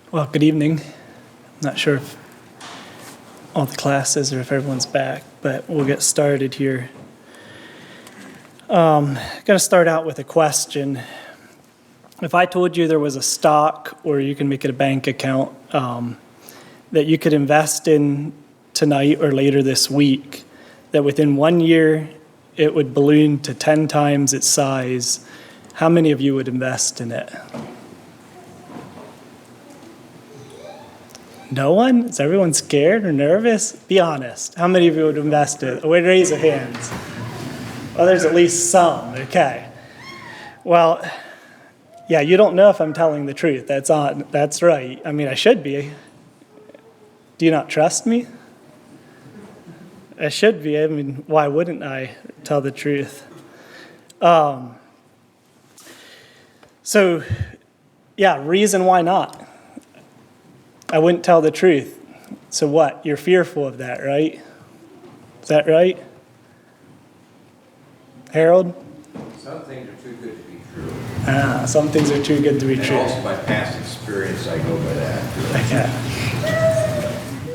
Well, good evening. I'm not sure if all the classes or if everyone's back, but we'll get started here. I'm going to start out with a question. If I told you there was a stock, or you can make it a bank account, that you could invest in tonight or later this week, that within 1 year it would balloon to 10 times its size, how many of you would invest in it? No one? Is everyone scared or nervous? Be honest. How many of you would invest in it? Would raise your hands? Well, there's at least some. Okay. Well, yeah, you don't know if I'm telling the truth. That's right. I mean, I should be. Do you not trust me? I should be. I mean, why wouldn't I tell the truth? So, yeah, reason why not. I wouldn't tell the truth. So what? You're fearful of that, right? Is that right? Harold? Some things are too good to be true. Some things are too good to be And true. also by past experience, I go by that. Okay.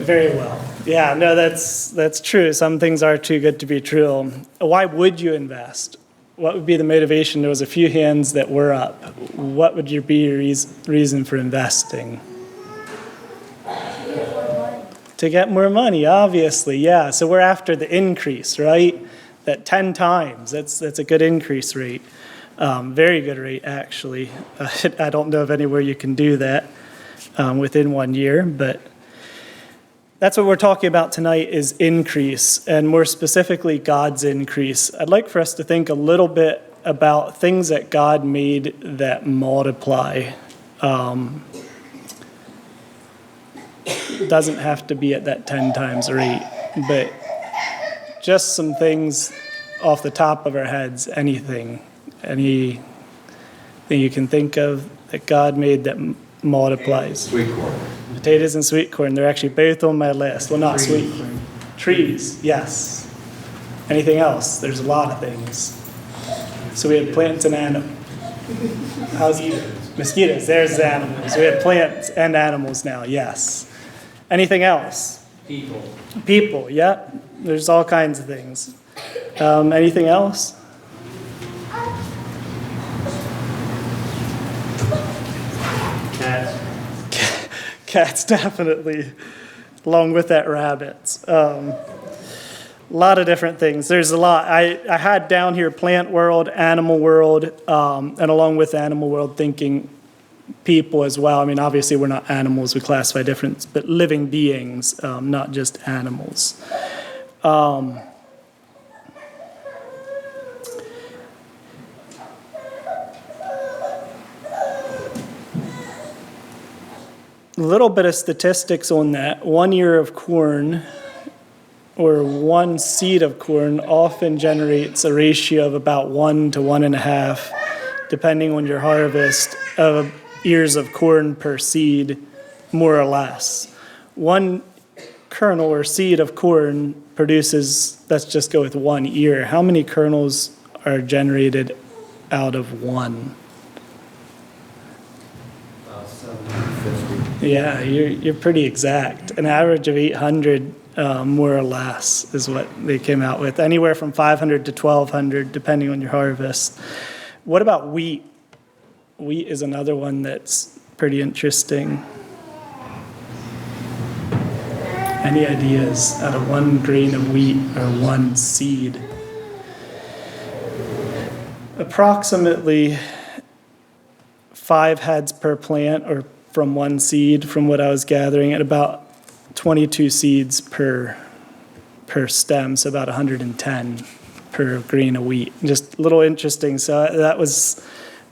Very well. Yeah, no, that's true. Some things are too good to be true. Why would you invest? What would be the motivation? There was a few hands that were up. What would be your reason for investing? To get more money, obviously, yeah. So we're after the increase, right? That 10 times, that's a good increase rate. Very good rate, actually. I don't know of anywhere you can do that within 1 year, but that's what we're talking about tonight is increase, and more specifically, God's increase. I'd like for us to think a little bit about things that God made that multiply. Doesn't have to be at that 10 times rate, but just some things off the top of our heads, anything you can think of that God made that multiplies. Sweet corn. Potatoes and sweet corn, they're actually both on my list. Well, not sweet corn. Trees, yes. Anything else? There's a lot of things. So we have plants and animals. Mosquitoes, there's the animals. We have plants and animals now, yes. Anything else? People, yeah. There's all kinds of things. Anything else? Cats. Cats, definitely, along with that, rabbits. A lot of different things. There's a lot. I had down here plant world, animal world, and along with animal world, thinking people as well. I mean, obviously we're not animals, we classify different, but living beings, not just animals. A little bit of statistics on that. 1 year of corn, or one seed of corn, often generates a ratio of about 1 to 1.5, depending on your harvest, of ears of corn per seed, more or less. One kernel or seed of corn produces, let's just go with 1 ear. How many kernels are generated out of one? 750. Yeah, you're pretty exact. An average of 800, more or less, is what they came out with. Anywhere from 500 to 1,200, depending on your harvest. What about wheat? Wheat is another one that's pretty interesting. Any ideas out of 1 grain of wheat or 1 seed? Approximately 5 heads per plant, or from 1 seed, from what I was gathering, and about 22 seeds per stem, so about 110 per grain of wheat. Just a little interesting. So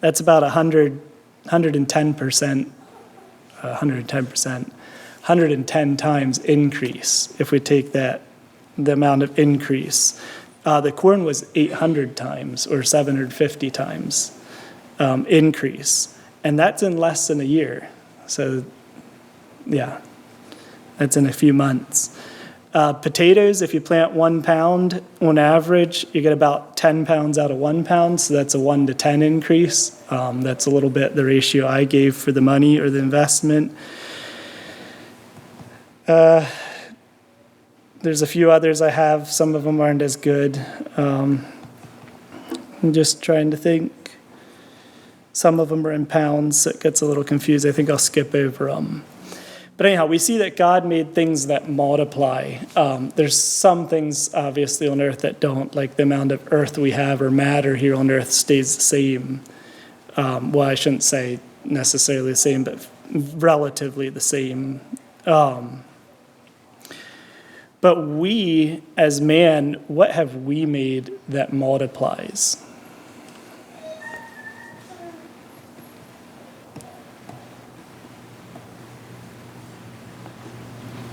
that's about 110%, 110 times increase if we take the amount of increase. The corn was 800 times or 750 times increase, and that's in less than a year. So, yeah, that's in a few months. Potatoes, if you plant 1 pound, on average, you get about 10 pounds out of 1 pound, so that's a 1 to 10 increase. That's a little bit the ratio I gave for the money or the investment. There's a few others I have. Some of them aren't as good. I'm just trying to think. Some of them are in pounds, so it gets a little confused. I think I'll skip over them. But anyhow, we see that God made things that multiply. There's some things, obviously, on earth that don't, like the amount of earth we have or matter here on earth stays the same. Well, I shouldn't say necessarily the same, but relatively the same. But we, as man, what have we made that multiplies?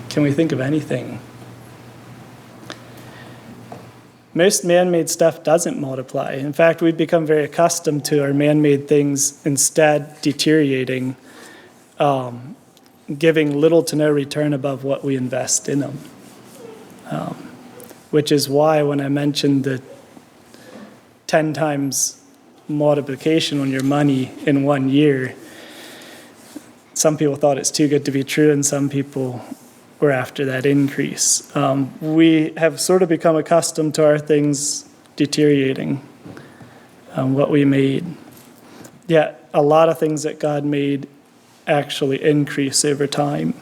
Can we think of anything? Most man-made stuff doesn't multiply. In fact, we've become very accustomed to our man-made things instead deteriorating, giving little to no return above what we invest in them. Which is why when I mentioned the 10 times multiplication on your money in 1 year, some people thought it's too good to be true, and some people were after that increase. We have sort of become accustomed to our things deteriorating, what we made. Yet a lot of things that God made actually increase over time.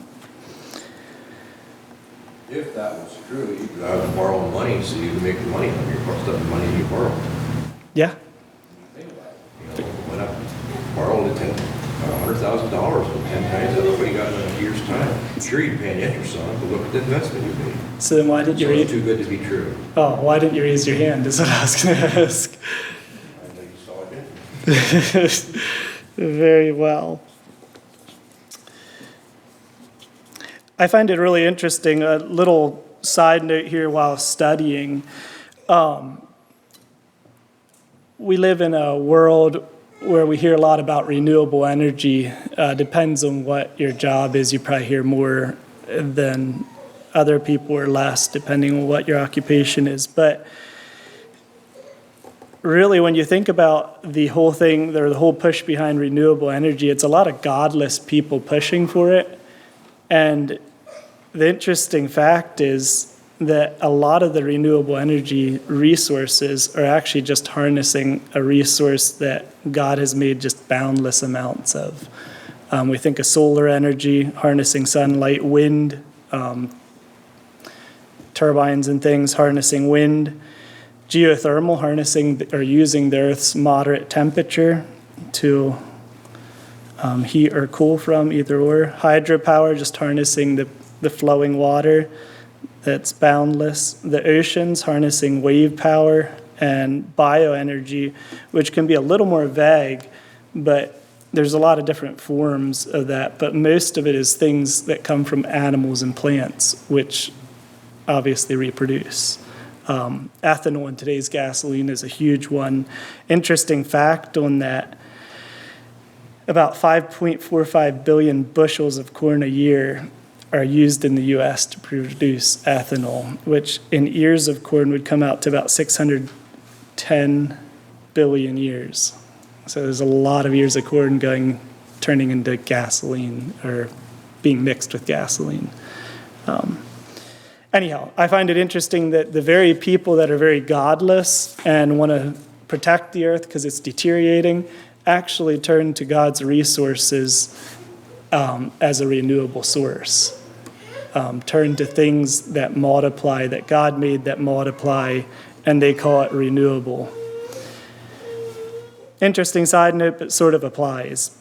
If that was true, you could have to borrow money so you can make the money on your stuff, the money you borrow. Yeah, Think about it. You know, went up, borrowed $100,000 and 10 times that nobody got in a year's time. Sure, you'd pay an interest on it, but look at the investment you made. so then why didn't you So it's raise? too good to be true. Oh, why didn't you raise your hand? Is what I was going to ask. I think you saw it. Very well. I find it really interesting, a little side note here while studying. We live in a world where we hear a lot about renewable energy. Depends on what your job is. You probably hear more than other people or less, depending on what your occupation is. But really, when you think about the whole thing, or the whole push behind renewable energy, it's a lot of godless people pushing for it. And the interesting fact is that a lot of the renewable energy resources are actually just harnessing a resource that God has made just boundless amounts of. We think of solar energy, harnessing sunlight, wind, turbines and things, harnessing wind, geothermal, harnessing or using the Earth's moderate temperature to heat or cool from, either or. Hydropower, just harnessing the flowing water that's boundless. The oceans, harnessing wave power, and bioenergy, which can be a little more vague, but there's a lot of different forms of that. But most of it is things that come from animals and plants, which obviously reproduce. Ethanol in today's gasoline is a huge one. Interesting fact on that, about 5.45 billion bushels of corn a year are used in the U.S. to produce ethanol, which in ears of corn would come out to about 610 billion years. So there's a lot of ears of corn turning into gasoline or being mixed with gasoline. Anyhow, I find it interesting that the very people that are very godless and want to protect the earth because it's deteriorating actually turn to God's resources as a renewable source. Turn to things that multiply, that God made that multiply, and they call it renewable. Interesting side note, but sort of applies.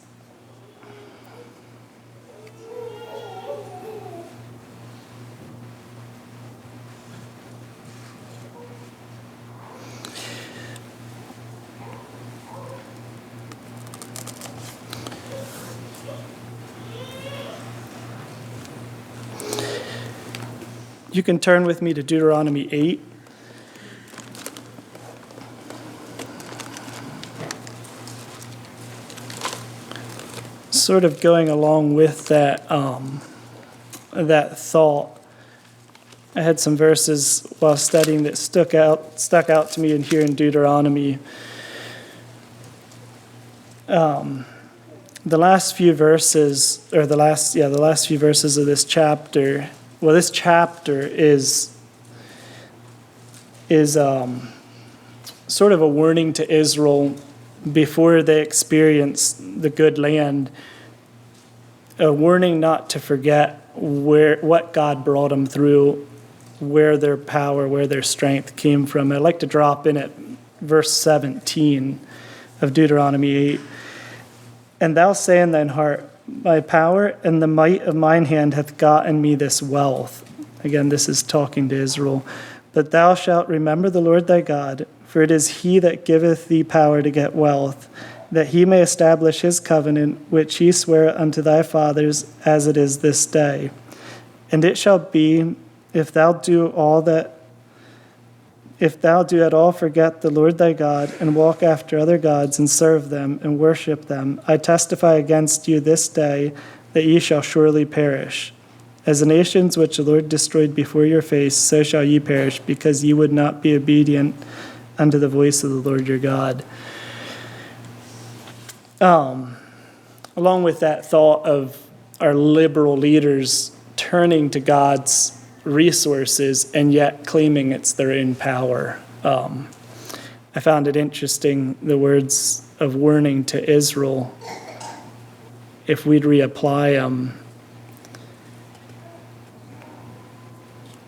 You can turn with me to Deuteronomy 8. Sort of going along with that thought, I had some verses while studying that stuck out to me in here in Deuteronomy. the last few verses, or the last few verses of this chapter, well, this chapter is sort of a warning to Israel before they experience the good land, a warning not to forget what God brought them through, where their power, where their strength came from. I'd like to drop in at verse 17 of Deuteronomy 8. And thou say in thine heart, my power and the might of mine hand hath gotten me this wealth. Again, this is talking to Israel. But thou shalt remember the Lord thy God, for it is he that giveth thee power to get wealth, that he may establish his covenant, which he sware unto thy fathers, as it is this day. And it shall be, if thou do at all forget the Lord thy God, and walk after other gods, and serve them, and worship them, I testify against you this day, that ye shall surely perish. As the nations which the Lord destroyed before your face, so shall ye perish, because ye would not be obedient unto the voice of the Lord your God. Along with that thought of our liberal leaders turning to God's resources and yet claiming it's their own power, I found it interesting, the words of warning to Israel, if we'd reapply them,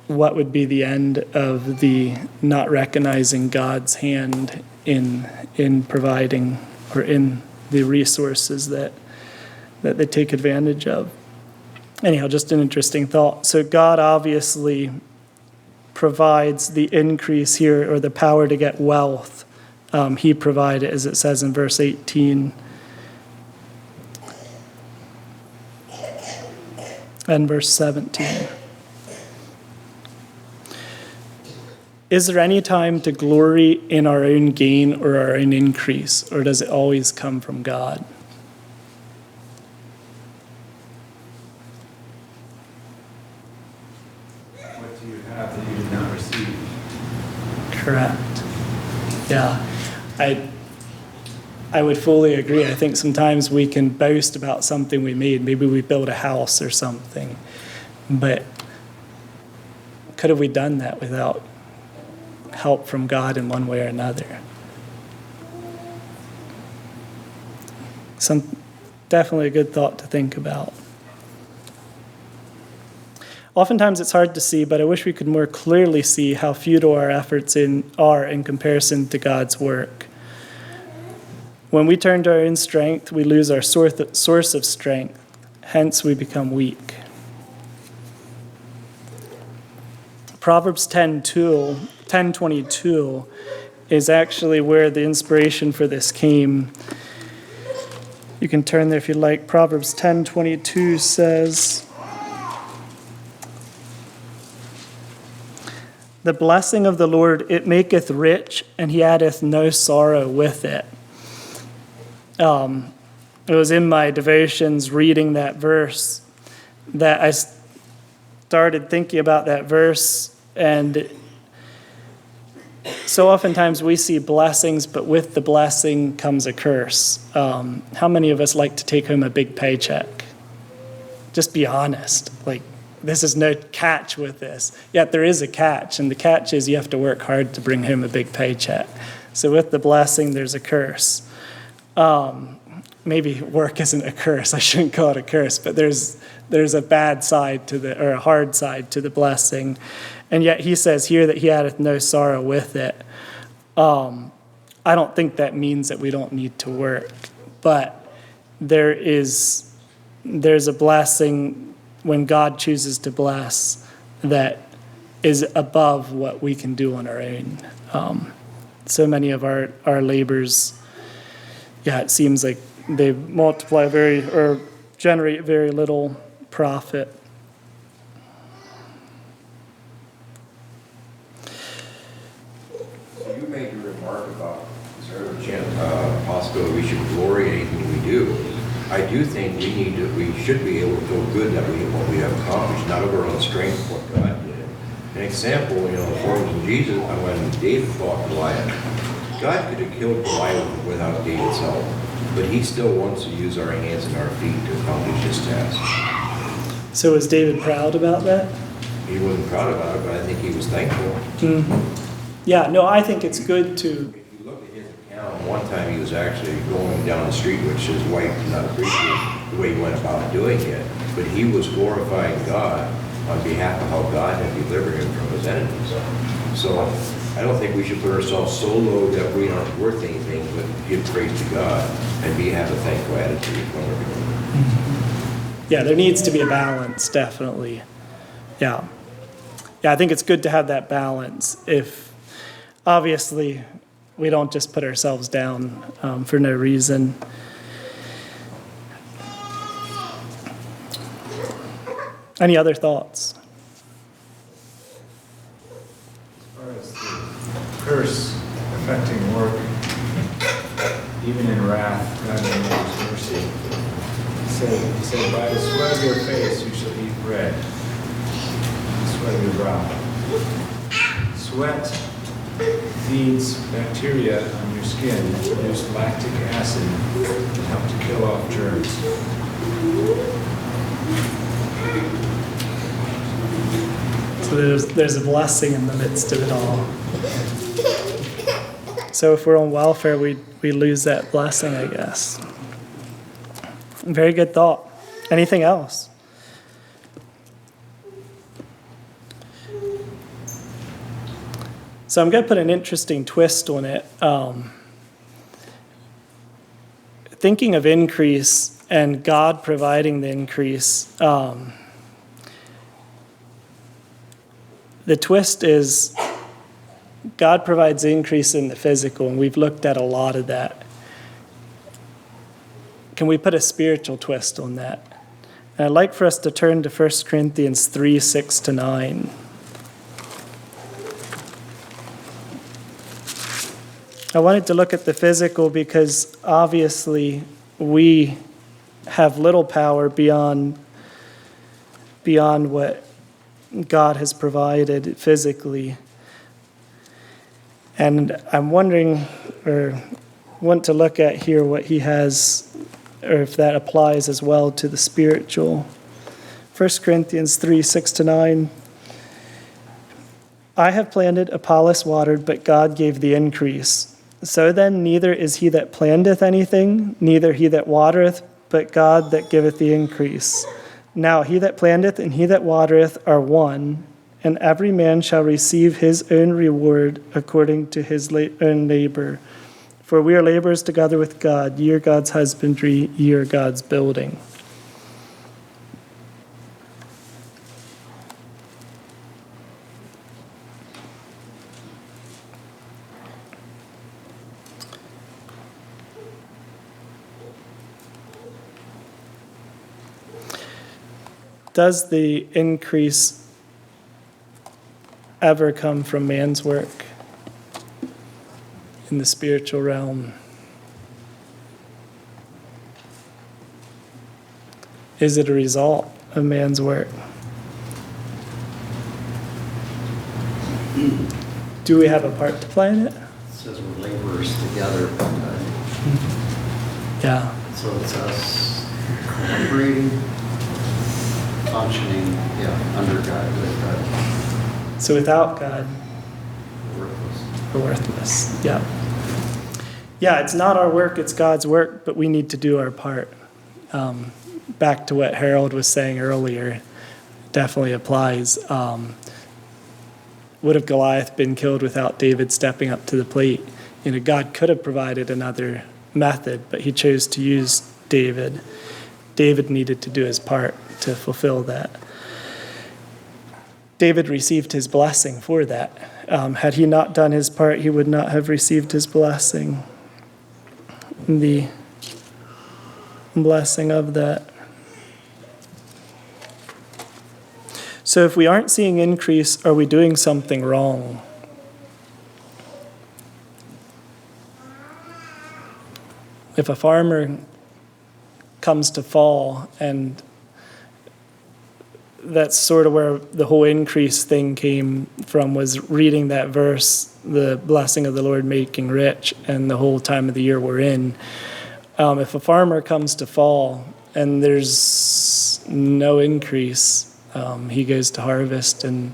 what would be the end of the not recognizing God's hand in providing, or in the resources that they take advantage of? Anyhow, just an interesting thought. So God obviously provides the increase here, or the power to get wealth. He provided, as it says in verse 18. And verse 17. Is there any time to glory in our own gain or our own increase, or does it always come from God? What do you have that you did not receive? Correct. Yeah. I would fully agree. I think sometimes we can boast about something we made. Maybe we built a house or something. But could have we done that without help from God in one way or another? Definitely a good thought to think about. Oftentimes it's hard to see, but I wish we could more clearly see how futile our efforts are in comparison to God's work. When we turn to our own strength, we lose our source of strength. Hence, we become weak. Proverbs 10:22 is actually where the inspiration for this came. You can turn there if you'd like. Proverbs 10:22 says, "The blessing of the Lord, it maketh rich, and he addeth no sorrow with it." It was in my devotions reading that verse that I started thinking about that verse. And so oftentimes we see blessings, but with the blessing comes a curse. How many of us like to take home a big paycheck? Just be honest. Like, this is no catch with this. Yet there is a catch, and the catch is you have to work hard to bring home a big paycheck. So with the blessing, there's a curse. Maybe work isn't a curse. I shouldn't call it a curse, but there's a bad side or a hard side to the blessing. And yet he says here that he addeth no sorrow with it. I don't think that means that we don't need to work, but there's a blessing when God chooses to bless that is above what we can do on our own. So many of our labors, it seems like they multiply or generate very little profit. You made your remark about, is there a possibility we should glory in anything we do? I do think we should be able to feel good that what we have accomplished, not of our own strength, what God did. An example, for Jesus, when David fought Goliath, God could have killed Goliath without David's help. but he still wants to use our hands and our feet to accomplish his task. So was David proud about that? He wasn't proud about it, but I think he was thankful. Yeah, no, I think it's good to, If you look at his account, one time he was actually going down the street, which his wife did not appreciate the way he went about doing it, but he was glorifying God on behalf of how God had delivered him from his enemies. So I don't think we should put ourselves so low that we aren't worth anything, but give praise to God and have a thankful attitude when we're doing it. yeah, there needs to be a balance, definitely. Yeah. Yeah, I think it's good to have that balance. If, obviously, we don't just put ourselves down for no reason. Any other thoughts? As far as the curse affecting work, even in wrath, God renews mercy. He said, by the sweat of your face you shall eat bread, the sweat of your brow. Sweat feeds bacteria on your skin, produce lactic acid, and help to kill off germs. So there's a blessing in the midst of it all. So if we're on welfare, we lose that blessing, I guess. Very good thought. Anything else? So I'm going to put an interesting twist on it. Thinking of increase and God providing the increase, the twist is God provides increase in the physical, and we've looked at a lot of that. Can we put a spiritual twist on that? And I'd like for us to turn to 1 Corinthians 3, 6-9. I wanted to look at the physical because obviously we have little power beyond what God has provided physically. And I'm wondering, or want to look at here what he has, or if that applies as well to the spiritual. 1 Corinthians 3, 6-9. I have planted, Apollos watered, but God gave the increase. So then neither is he that planteth anything, neither he that watereth, but God that giveth the increase. Now he that planteth and he that watereth are one, and every man shall receive his own reward according to his own labor. For we are laborers together with God. Ye are God's husbandry, ye are God's building. Does the increase ever come from man's work in the spiritual realm? Is it a result of man's work? Do we have a part to play in it? It says we're laborers together. Yeah. So it's us collaborating, functioning, under God, with God, So without God, worthless. we're worthless. Yeah. Yeah, it's not our work, it's God's work, but we need to do our part. Back to what Harold was saying earlier, definitely applies. Would have Goliath been killed without David stepping up to the plate? You know, God could have provided another method, but he chose to use David. David needed to do his part to fulfill that. David received his blessing for that. Had he not done his part, he would not have received his blessing. The blessing of that. So if we aren't seeing increase, are we doing something wrong? If a farmer comes to fall, and that's sort of where the whole increase thing came from, was reading that verse, the blessing of the Lord making rich, and the whole time of the year we're in. If a farmer comes to fall and there's no increase, he goes to harvest and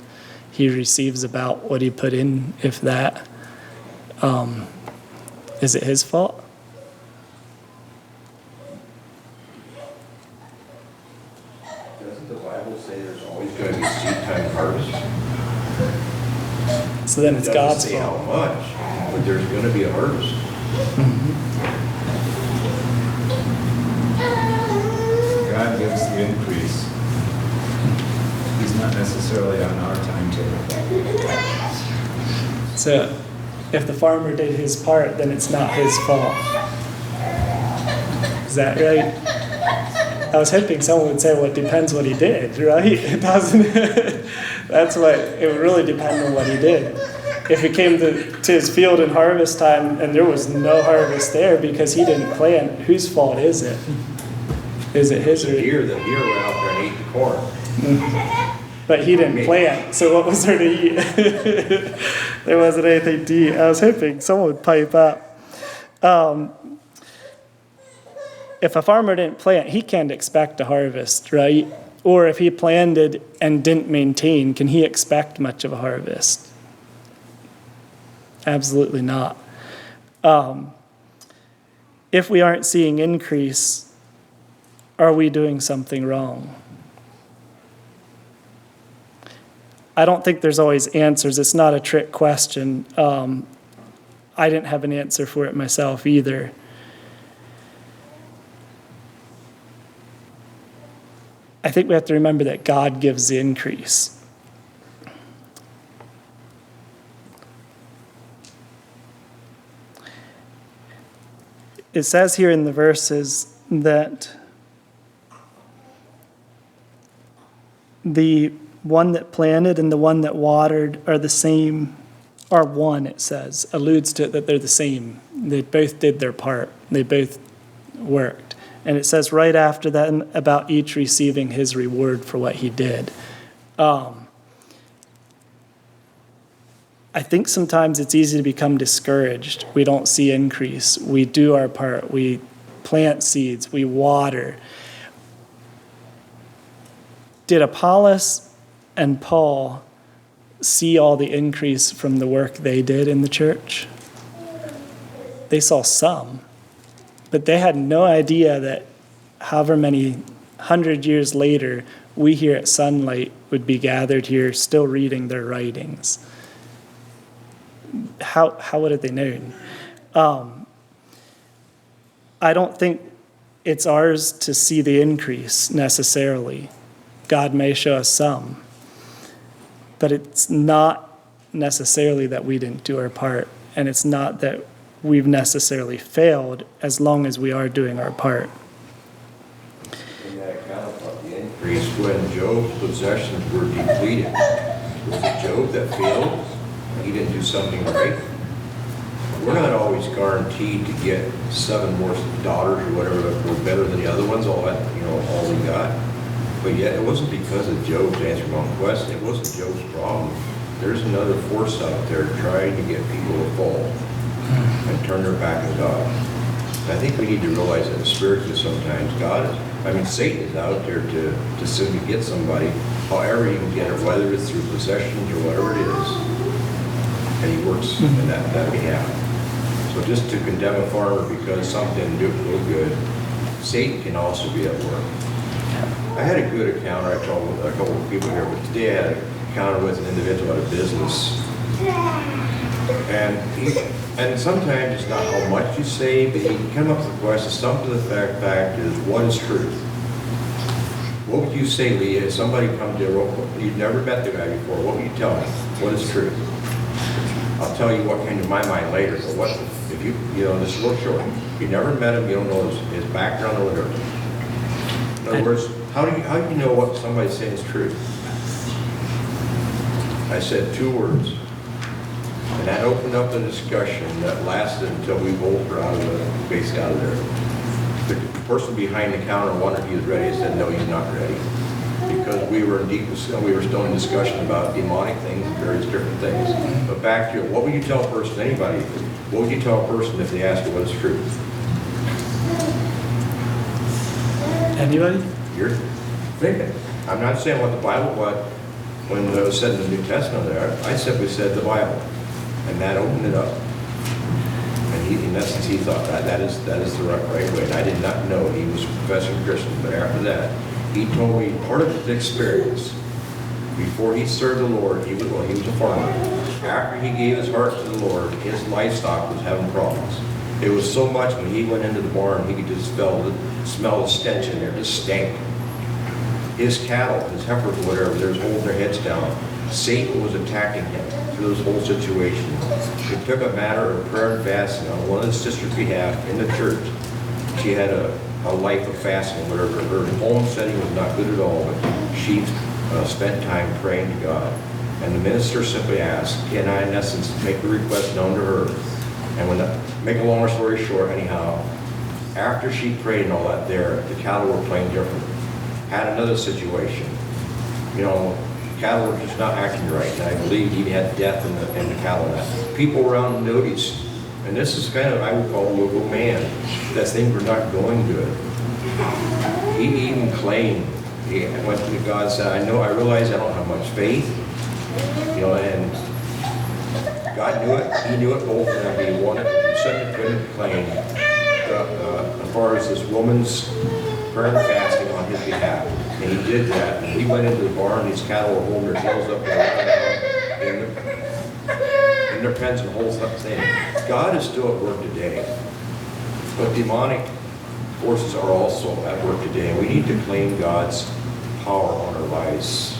he receives about what he put in, if that. Is it his fault? Doesn't the Bible say there's always going to be seed time and harvest? So then it's It God's doesn't say fault. how much, but there's going to be a harvest. God gives the increase. He's not necessarily on our timetable. So if the farmer did his part, then it's not his fault. Is that right? I was hoping someone would say, well, it depends what he did, right? It doesn't. That's what, it would really depend on what he did. If he came to his field in harvest time and there was no harvest there because he didn't plant, whose fault is it? Is it his or? The deer went out there and ate the corn. But he didn't plant, so what was there to eat? There wasn't anything to eat. I was hoping someone would pipe up. If a farmer didn't plant, he can't expect a harvest, right? Or if he planted and didn't maintain, can he expect much of a harvest? Absolutely not. If we aren't seeing increase, are we doing something wrong? I don't think there's always answers. It's not a trick question. I didn't have an answer for it myself either. I think we have to remember that God gives the increase. It says here in the verses that the one that planted and the one that watered are the same, are one, it says, alludes to it that they're the same. They both did their part. They both worked. And it says right after that about each receiving his reward for what he did. I think sometimes it's easy to become discouraged. We don't see increase. We do our part. We plant seeds. We water. Did Apollos and Paul see all the increase from the work they did in the church? They saw some, but they had no idea that however many 100 years later, we here at Sunlight would be gathered here still reading their writings. How would have they known? I don't think it's ours to see the increase necessarily. God may show us some, but it's not necessarily that we didn't do our part, and it's not that we've necessarily failed as long as we are doing our part. In that account about the increase, when Job's possessions were depleted, was it Job that failed? He didn't do something right? We're not always guaranteed to get 7 more daughters or whatever that were better than the other ones, all we got. But yet, it wasn't because of Job's answering one question. It wasn't Job's problem. There's another force out there trying to get people to fall and turn their back on God. I think we need to realize that spiritually sometimes Satan is out there to simply get somebody, however he can get it, whether it's through possessions or whatever it is. And he works in that behalf. So just to condemn a farmer because something didn't do good, Satan can also be at work. I had a good encounter, I told a couple of people here, but today I had an encounter with an individual at a business. And sometimes it's not how much you say, but he can come up with the question, something to the fact is, what is truth? What would you say, Lee, if somebody comes to you, you've never met the guy before, what would you tell him? What is truth? I'll tell you what came to my mind later, but what, if you this is real short. You never met him, you don't know his background or whatever. In other words, how do you know what somebody's saying is true? I said 2 words. And that opened up a discussion that lasted until we both were out of there. The person behind the counter wondered if he was ready. I said, no, he's not ready. Because we were still in discussion about demonic things and various different things. But back to what would you tell a person, anybody, what would you tell a person if they ask you what is truth? Anybody? You're thinking. I'm not saying what the Bible, what, when it was said in the New Testament there, I simply said the Bible. And that opened it up. And he, in essence, he thought that is the right way. And I did not know he was a professing Christian, but after that, he told me part of his experience. Before he served the Lord, he was a farmer. After he gave his heart to the Lord, his livestock was having problems. It was so much when he went into the barn, he could just smell the stench in there, just stank. His cattle, his heifers, whatever, they're holding their heads down. Satan was attacking him through this whole situation. It took a matter of prayer and fasting on one of the sisters' behalf in the church. She had a life of fasting, whatever. Her home setting was not good at all, but she spent time praying to God. And the minister simply asked, can I, in essence, make the request known to her? And when make a long story short, anyhow, after she prayed and all that there, the cattle were playing different. Had another situation. You know, cattle were just not acting right. And I believe he had death in the cattle. People around noticed, and this is kind of, I would call a local man, that things were not going good. He even claimed, he went to God and said, I realize I don't have much faith, you know, and God knew it. He knew it both, and he wanted to such a good claim as far as this woman's prayer and fasting on his behalf. And he did that. And he went into the barn, these cattle were holding their tails up in their pens and the whole thing. God is still at work today. But demonic forces are also at work today. And we need to claim God's power on our lives.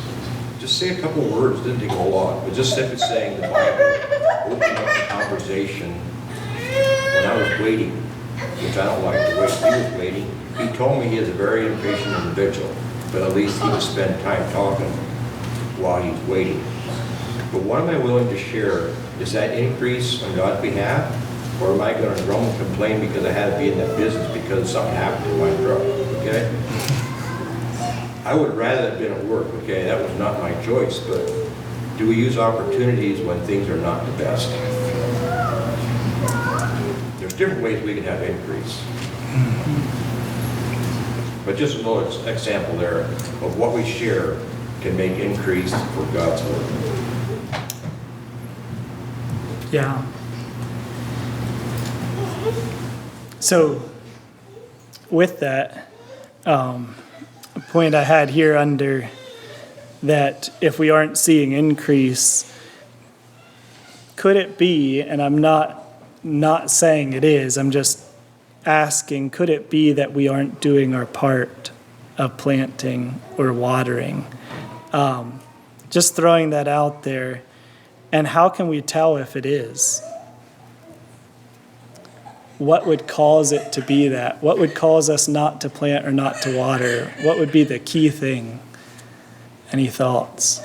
Just say a couple of words, didn't take a whole lot, but just simply saying the Bible, opening up the conversation. When I was waiting, which I don't like to wait, he was waiting. He told me he is a very impatient individual, but at least he would spend time talking while he's waiting. But what am I willing to share? Is that increase on God's behalf? Or am I going to groan and complain because I had to be in that business because something happened to my truck? Okay? I would rather have been at work, okay? That was not my choice, but do we use opportunities when things are not the best? There's different ways we can have increase. But just a little example there of what we share can make increase for God's work. Yeah. So, with that, a point I had here under that if we aren't seeing increase, could it be, and I'm not saying it is, I'm just asking, could it be that we aren't doing our part of planting or watering? Just throwing that out there. And how can we tell if it is? What would cause it to be that? What would cause us not to plant or not to water? What would be the key thing? Any thoughts?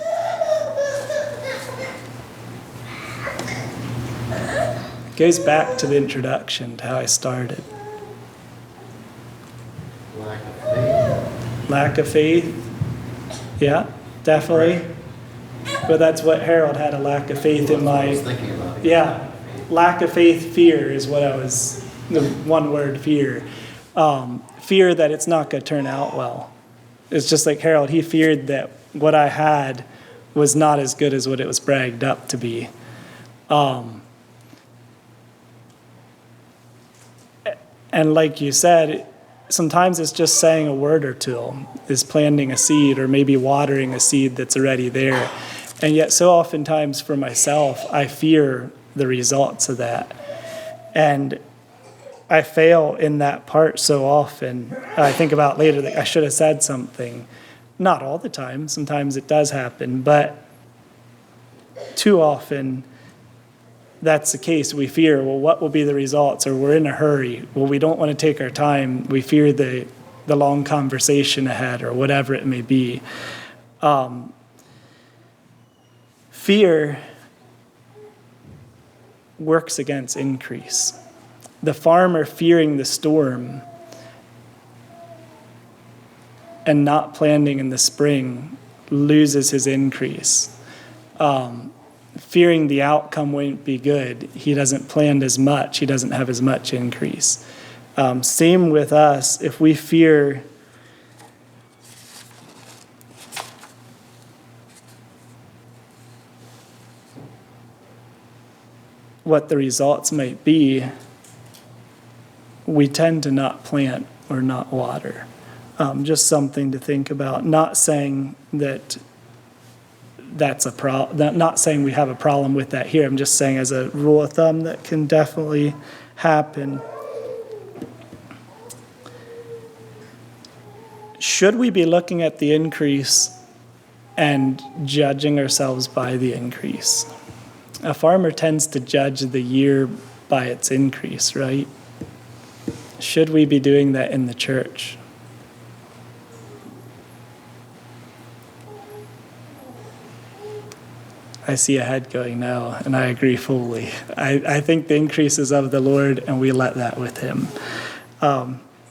Goes back to the introduction, to how I started. Lack of faith. Lack of faith? Yeah, definitely. But that's what Harold had, a lack of faith in I was my... thinking about it. Yeah, lack of faith, fear is what I was, the one word, fear. Fear that it's not going to turn out well. It's just like Harold, he feared that what I had was not as good as what it was bragged up to be. And like you said, sometimes it's just saying a word or two, is planting a seed or maybe watering a seed that's already there. And yet so oftentimes for myself, I fear the results of that. And I fail in that part so often. I think about later that I should have said something. Not all the time. Sometimes it does happen. But too often, that's the case. We fear, well, what will be the results? Or we're in a hurry. Well, we don't want to take our time. We fear the long conversation ahead or whatever it may be. Fear works against increase. The farmer fearing the storm and not planting in the spring loses his increase. Fearing the outcome won't be good, he doesn't plant as much, he doesn't have as much increase. Same with us, if we fear what the results might be, we tend to not plant or not water. Just something to think about. Not saying that that's a problem. Not saying we have a problem with that here. I'm just saying as a rule of thumb that can definitely happen. Should we be looking at the increase and judging ourselves by the increase? A farmer tends to judge the year by its increase, right? Should we be doing that in the church? I see a head going no, and I agree fully. I think the increase is of the Lord, and we let that with him.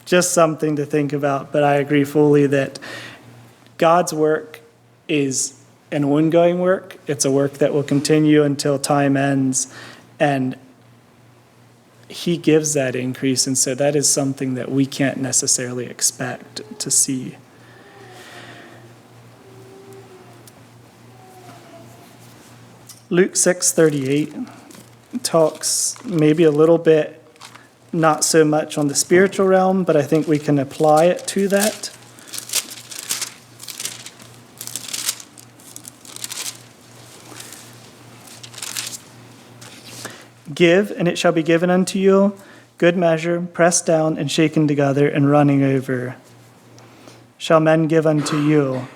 Just something to think about, but I agree fully that God's work is an ongoing work. It's a work that will continue until time ends, and he gives that increase, and so that is something that we can't necessarily expect to see. Luke 6:38 talks maybe a little bit, not so much on the spiritual realm, but I think we can apply it to that. Give, and it shall be given unto you, good measure, pressed down and shaken together and running over. Shall men give unto you,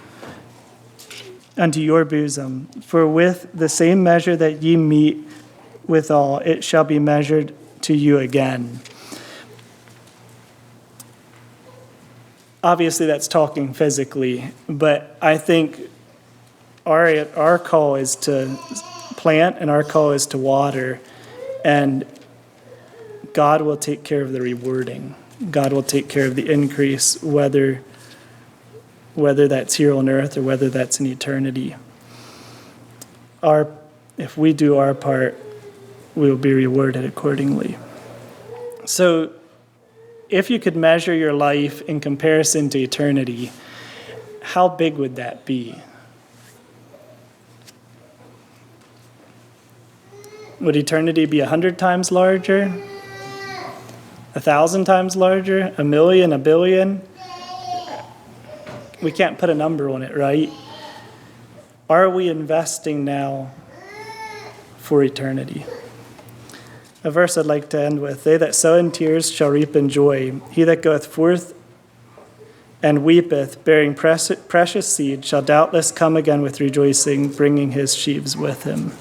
unto your bosom? For with the same measure that ye meet withal, it shall be measured to you again. Obviously, that's talking physically, but I think our call is to plant and our call is to water, and God will take care of the rewarding. God will take care of the increase, whether that's here on earth or whether that's in eternity. If we do our part, we will be rewarded accordingly. So, if you could measure your life in comparison to eternity, how big would that be? Would eternity be 100 times larger? 1,000 times larger? 1,000,000, 1,000,000,000? We can't put a number on it, right? Are we investing now for eternity? A verse I'd like to end with: they that sow in tears shall reap in joy. He that goeth forth and weepeth, bearing precious seed, shall doubtless come again with rejoicing, bringing his sheaves with him.